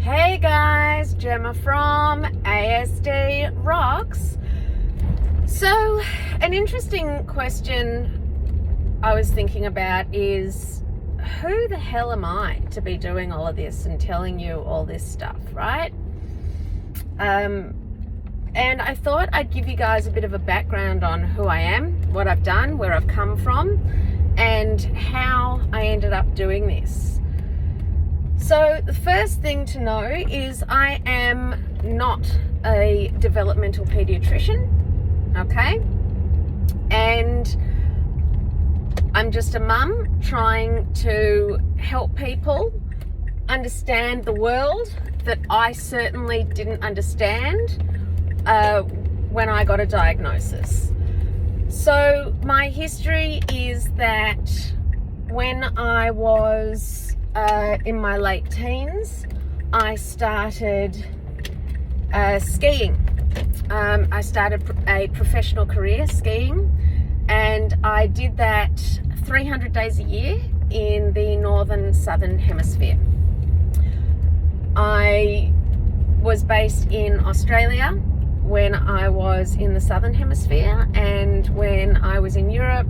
Hey guys, Gemma from ASD Rocks. So, an interesting question I was thinking about is, who the hell am I to be doing all of this and telling you all this stuff, right? And I thought I'd give you guys a bit of a background on who I am, what I've done, where I've come from, and how I ended up doing this. So the first thing to know is I am not a developmental pediatrician, okay? And I'm just a mum trying to help people understand the world that I certainly didn't understand when I got a diagnosis. So my history is that when I was in my late teens, I started skiing. I started a professional career skiing, and I did that 300 days a year in the northern southern hemisphere. I was based in Australia when I was in the southern hemisphere, and when I was in Europe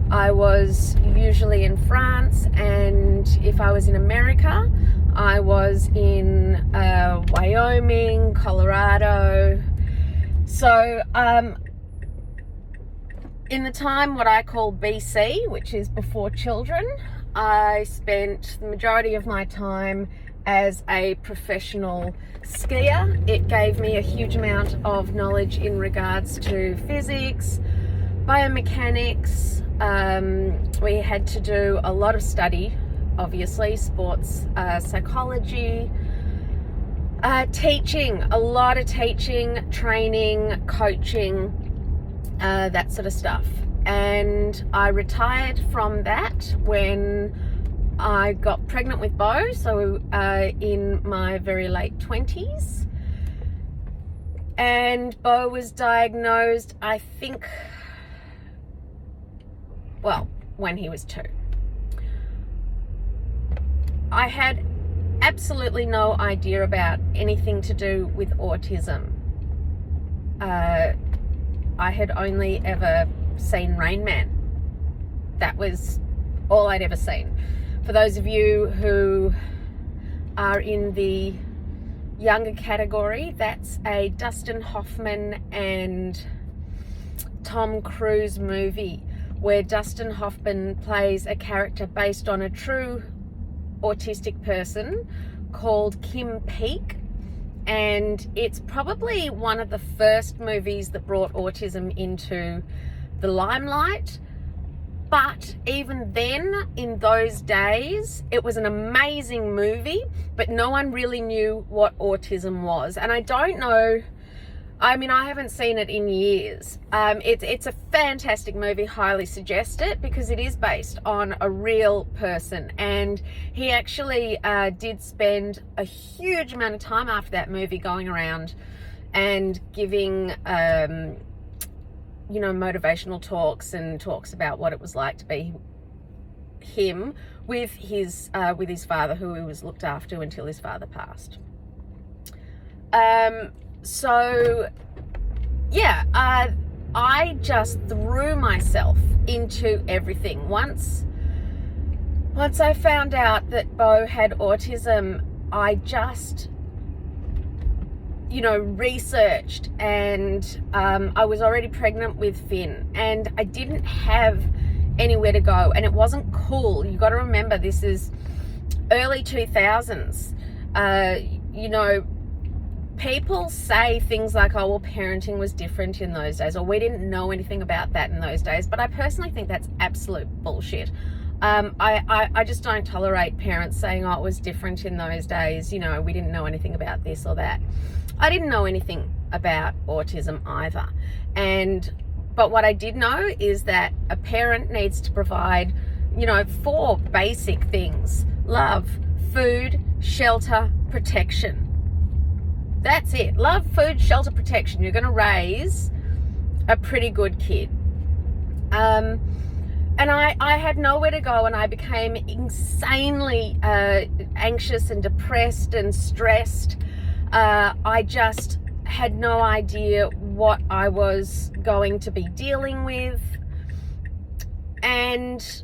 I was usually in France, and if I was in America I was in Wyoming, Colorado. So in the time what I call BC, which is before children, I spent the majority of my time as a professional skier. It gave me a huge amount of knowledge in regards to physics, biomechanics. We had to do a lot of study, obviously, sports psychology, teaching, a lot of teaching, training, coaching, that sort of stuff. And I retired from that when I got pregnant with Bo, so in my very late 20s. And Bo was diagnosed, I think, well, when he was 2. I had absolutely no idea about anything to do with autism. I had only ever seen Rain Man. That was all I'd ever seen. For those of you who are in the younger category, that's a Dustin Hoffman and Tom Cruise movie where Dustin Hoffman plays a character based on a true autistic person called Kim Peek, and it's probably one of the first movies that brought autism into the limelight. But even then, in those days, it was an amazing movie, but no one really knew what autism was. And I don't know, I mean, I haven't seen it in years. It's a fantastic movie, highly suggest it, because it is based on a real person. And he actually did spend a huge amount of time after that movie going around and giving motivational talks and talks about what it was like to be him with his father, who he was looked after until his father passed. So yeah, I just threw myself into everything. Once I found out that Bo had autism, I just researched, and I was already pregnant with Finn, and I didn't have anywhere to go, and it wasn't cool. You got to remember, this is early 2000s. People say things like, oh, well, parenting was different in those days, or we didn't know anything about that in those days. But I personally think that's absolute bullshit. I just don't tolerate parents saying, oh, it was different in those days. We didn't know anything about this or that. I didn't know anything about autism either. But what I did know is that a parent needs to provide, 4 basic things: love, food, shelter, protection. That's it. Love, food, shelter, protection. You're going to raise a pretty good kid. And I had nowhere to go, and I became insanely anxious and depressed and stressed. I just had no idea what I was going to be dealing with. And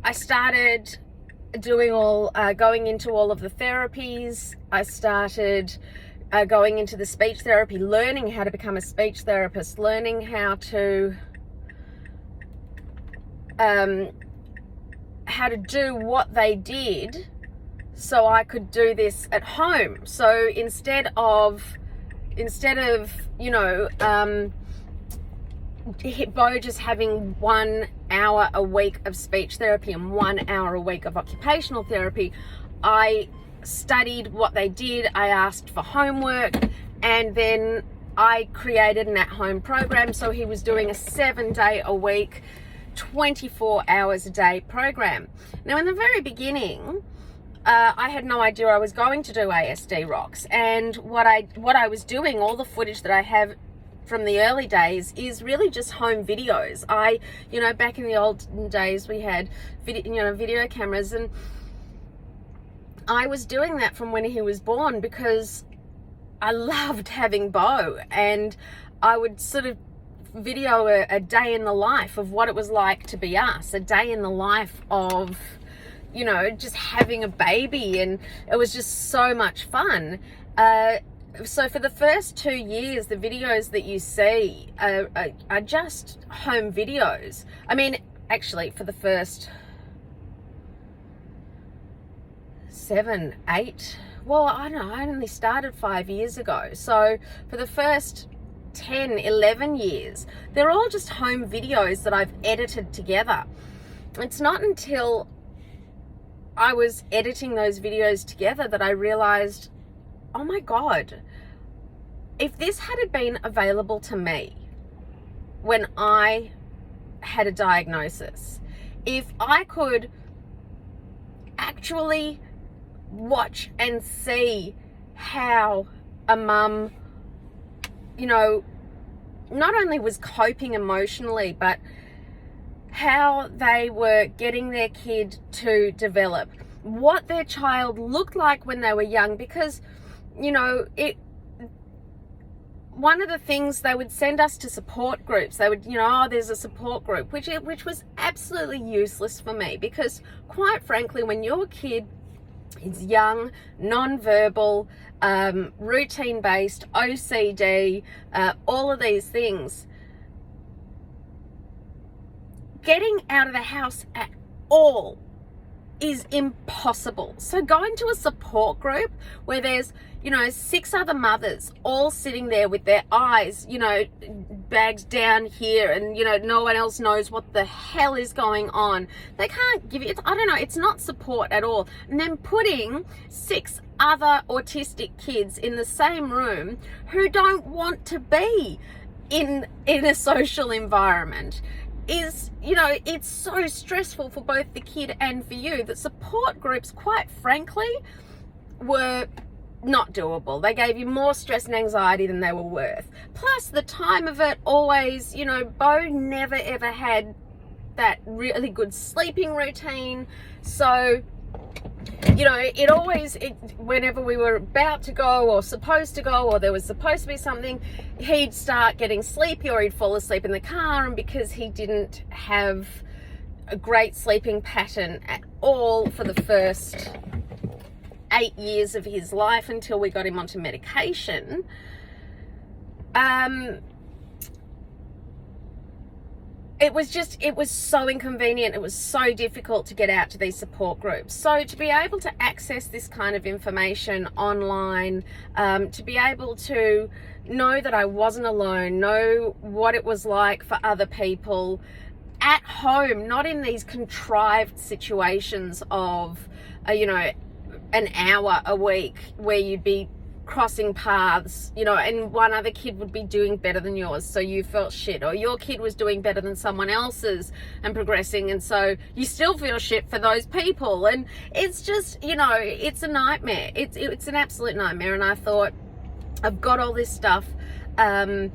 I started going into all of the therapies. I started going into the speech therapy, learning how to become a speech therapist, learning how to do what they did so I could do this at home. So instead of Bo just having 1 hour a week of speech therapy and 1 hour a week of occupational therapy, I studied what they did. I asked for homework, and then I created an at-home program. So he was doing a 7-day a week, 24 hours a day program. Now, in the very beginning, I had no idea I was going to do ASD Rocks, and what I was doing, all the footage that I have from the early days is really just home videos. Back in the old days, we had video cameras, and I was doing that from when he was born because I loved having Bo, and I would sort of video a day in the life of what it was like to be us, a day in the life of just having a baby, and it was just so much fun. So for the first 2 years, the videos that you see are just home videos. I mean, actually, for the first 7, 8, well, I don't know, I only started 5 years ago. So for the first 10, 11 years, they're all just home videos that I've edited together. It's not until I was editing those videos together that I realized, oh my God, if this had been available to me when I had a diagnosis, if I could actually watch and see how a mum, not only was coping emotionally, but how they were getting their kid to develop, what their child looked like when they were young, because one of the things, they would send us to support groups. They would, there's a support group, which was absolutely useless for me, because quite frankly, when your kid is young, non-verbal, routine-based, OCD, all of these things, getting out of the house at all is impossible. So going to a support group where there's 6 other mothers all sitting there with their eyes bags down here, and no one else knows what the hell is going on. They can't give you, I don't know, it's not support at all. And then putting 6 other autistic kids in the same room who don't want to be in a social environment is, it's so stressful for both the kid and for you, that support groups, quite frankly, were not doable. They gave you more stress and anxiety than they were worth. Plus the time of it always, Bo never ever had that really good sleeping routine. So, whenever we were about to go or supposed to go, or there was supposed to be something, he'd start getting sleepy, or he'd fall asleep in the car. And because he didn't have a great sleeping pattern at all for the first 8 years of his life until we got him onto medication, it was so inconvenient. It was so difficult to get out to these support groups. So to be able to access this kind of information online, to be able to know that I wasn't alone, know what it was like for other people at home, not in these contrived situations of, an hour a week where you'd be crossing paths, and one other kid would be doing better than yours, so you felt shit, or your kid was doing better than someone else's and progressing, and so you still feel shit for those people. And it's just, it's a nightmare. It's an absolute nightmare. And I thought, I've got all this stuff, I've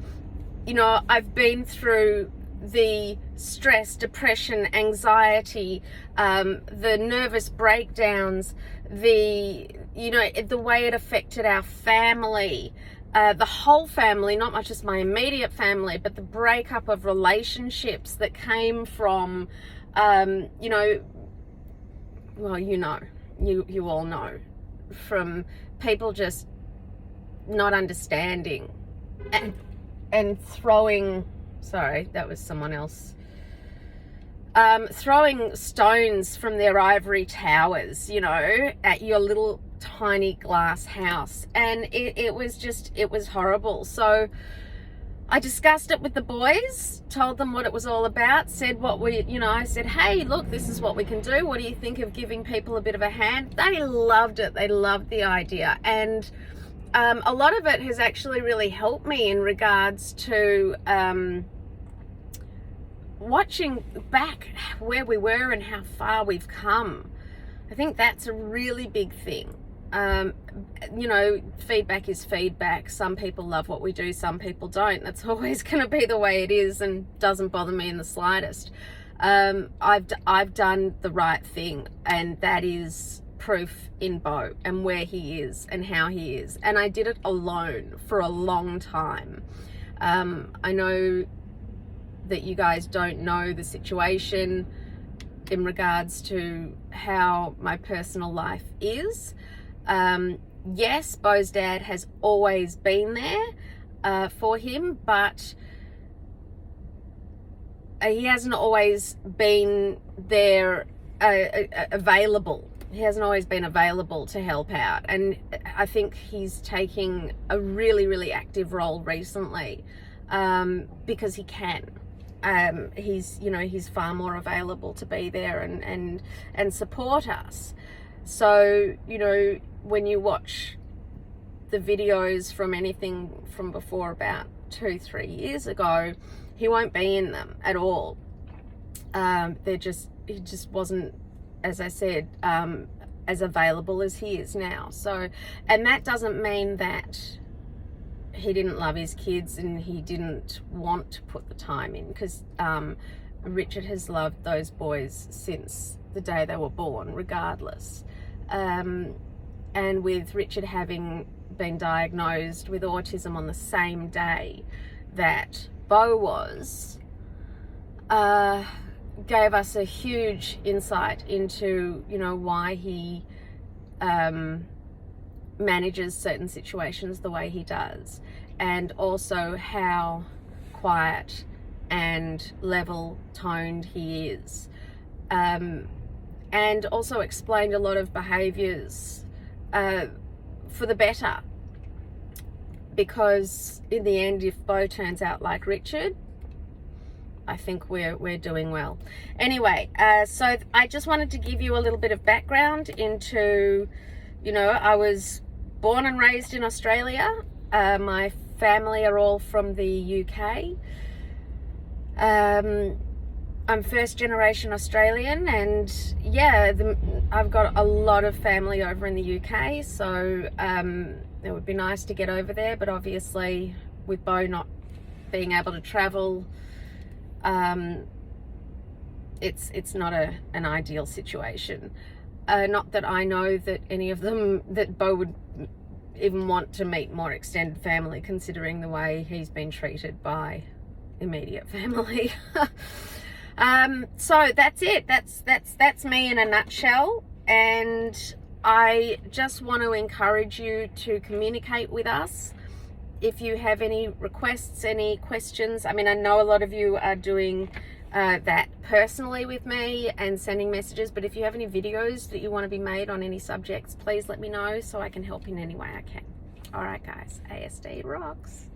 been through the stress, depression, anxiety, the nervous breakdowns, the way it affected our family, the whole family, not just my immediate family, but the breakup of relationships that came from, you all know, from people just not understanding and throwing, sorry, that was someone else, throwing stones from their ivory towers, at your little tiny glass house. And it was horrible. So I discussed it with the boys, told them what it was all about, said I said, hey, look, this is what we can do. What do you think of giving people a bit of a hand? They loved it. They loved the idea. And a lot of it has actually really helped me in regards to watching back where we were and how far we've come. I think that's a really big thing. Feedback is feedback. Some people love what we do, some people don't. That's always going to be the way it is, and doesn't bother me in the slightest. I've done the right thing, and that is proof in Beau and where he is and how he is. And I did it alone for a long time. I know that you guys don't know the situation in regards to how my personal life is. Yes, Beau's dad has always been there for him, but he hasn't always been there available. He hasn't always been available to help out. And I think he's taking a really, really active role recently because he can. He's far more available to be there and support us. So, when you watch the videos from anything from before about 2-3 years ago, he won't be in them at all. He just wasn't, as I said, as available as he is now. So, and that doesn't mean that he didn't love his kids and he didn't want to put the time in, because Richard has loved those boys since the day they were born, regardless. And with Richard having been diagnosed with autism on the same day that Beau was, gave us a huge insight into, why he manages certain situations the way he does, and also how quiet and level-toned he is, and also explained a lot of behaviours for the better, because in the end, if Beau turns out like Richard, I think we're doing well. Anyway, so I just wanted to give you a little bit of background into, I was born and raised in Australia. My family are all from the UK. I'm first generation Australian, and I've got a lot of family over in the UK, so it would be nice to get over there, but obviously with Beau not being able to travel, it's not an ideal situation. Not that I know that any of them, that Beau would even want to meet more extended family, considering the way he's been treated by immediate family. So that's it. That's me in a nutshell. And I just want to encourage you to communicate with us. If you have any requests, any questions, I mean, I know a lot of you are doing that personally with me and sending messages, but if you have any videos that you want to be made on any subjects, please let me know so I can help in any way I can. All right, guys, ASD rocks.